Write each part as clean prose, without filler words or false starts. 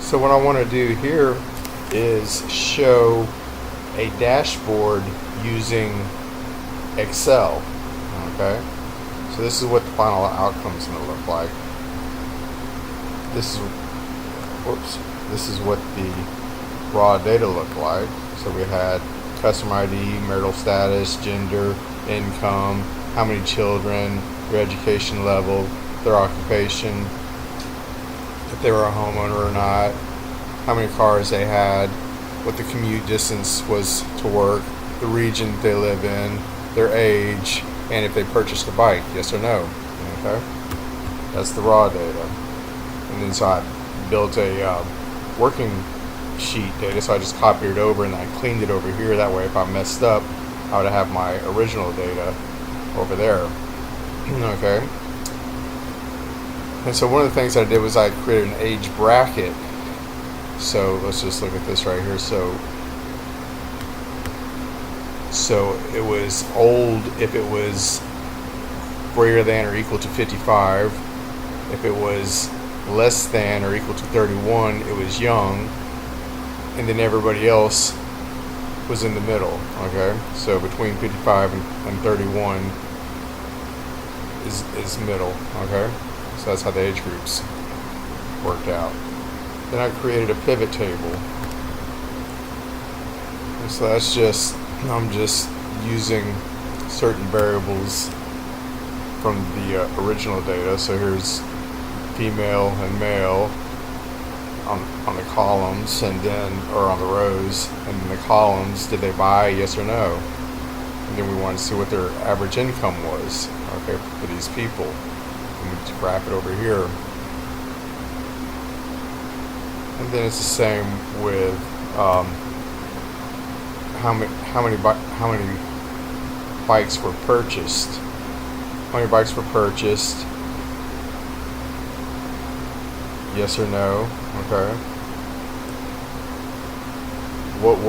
So what I want to do here is show a dashboard using Excel. Okay, so this is what the final outcome is going to look like. This is what the raw data looked like. So we had customer ID, marital status, gender, income, how many children, their education level, their occupation, if they were a homeowner or not, how many cars they had, what the commute distance was to work, the region they live in, their age, and if they purchased a bike, yes or no. Okay, that's the raw data. And then so I built a working sheet data, so I just copied it over and I cleaned it over here. That way if I messed up, I would have my original data over there. Okay. And so one of the things that I did was I created an age bracket. So let's just look at this right here. So it was old if it was greater than or equal to 55. If it was less than or equal to 31, it was young. And then everybody else was in the middle. Okay, so between 55 and 31 is middle. Okay, so that's how the age groups worked out. Then I created a pivot table. And so that's just, I'm just using certain variables from the original data. So here's female and male on the columns, and then, or on the rows, and in the columns, did they buy, yes or no? And then we wanted to see what their average income was, okay, for these people. And we just graph it over here. And then it's the same with how many bikes were purchased. How many bikes were purchased? Yes or no? Okay. What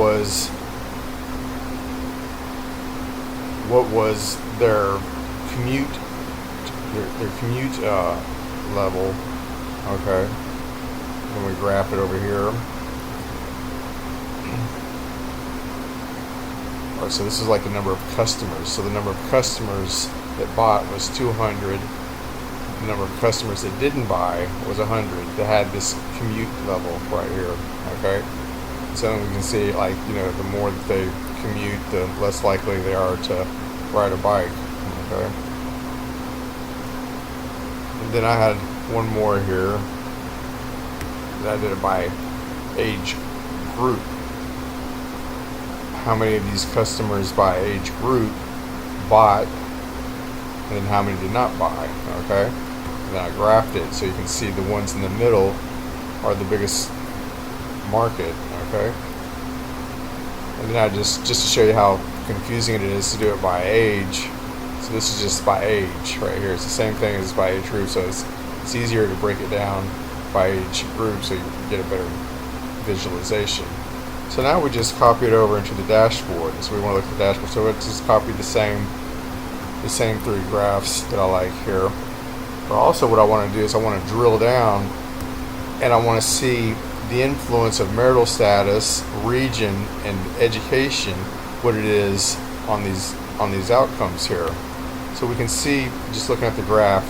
was their commute? Their commute level? Okay. And we graph it over here. Alright, so this is like the number of customers. So the number of customers that bought was 200. The number of customers that didn't buy was 100. That had this commute level right here. Okay, so we can see, like, you know, the more that they commute, the less likely they are to ride a bike. Okay, and then I had one more here that I did it by age group. How many of these customers by age group bought, and then how many did not buy. Okay, and then I graphed it so you can see the ones in the middle are the biggest market. Okay, and then I just to show you how confusing it is to do it by age. So this is just by age right here. It's the same thing as by age group, so it's easier to break it down by age group so you get a better visualization. So now we just copy it over into the dashboard. So we want to look at the dashboard. So let's just copy the same three graphs that I like here. But also what I want to do is I want to drill down and I want to see the influence of marital status, region, and education, what it is on these outcomes here. So we can see, just looking at the graph,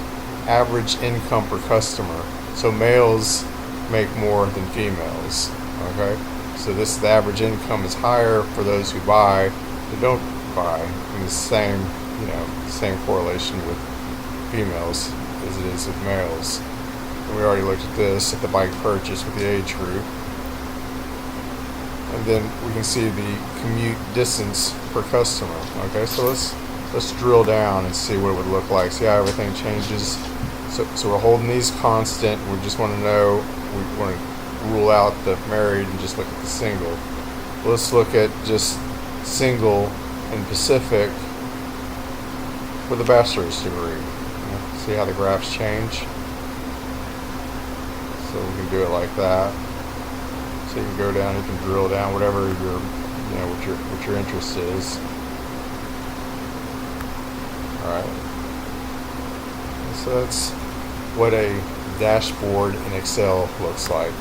average income per customer. So males make more than females. Okay, so the average income is higher for those who buy than don't buy, and the same, you know, same correlation with females as it is with males. And we already looked at this at the bike purchase with the age group. And then we can see the commute distance per customer. Okay, so let's drill down and see what it would look like. See how everything changes. So we're holding these constant. We just want to know, we want to rule out the married and just look at the single. Let's look at just single and Pacific with a bachelor's degree. See how the graphs change? So we can do it like that. So you can go down, you can drill down, whatever your, you know, what your interest is. All right. So that's what a dashboard in Excel looks like.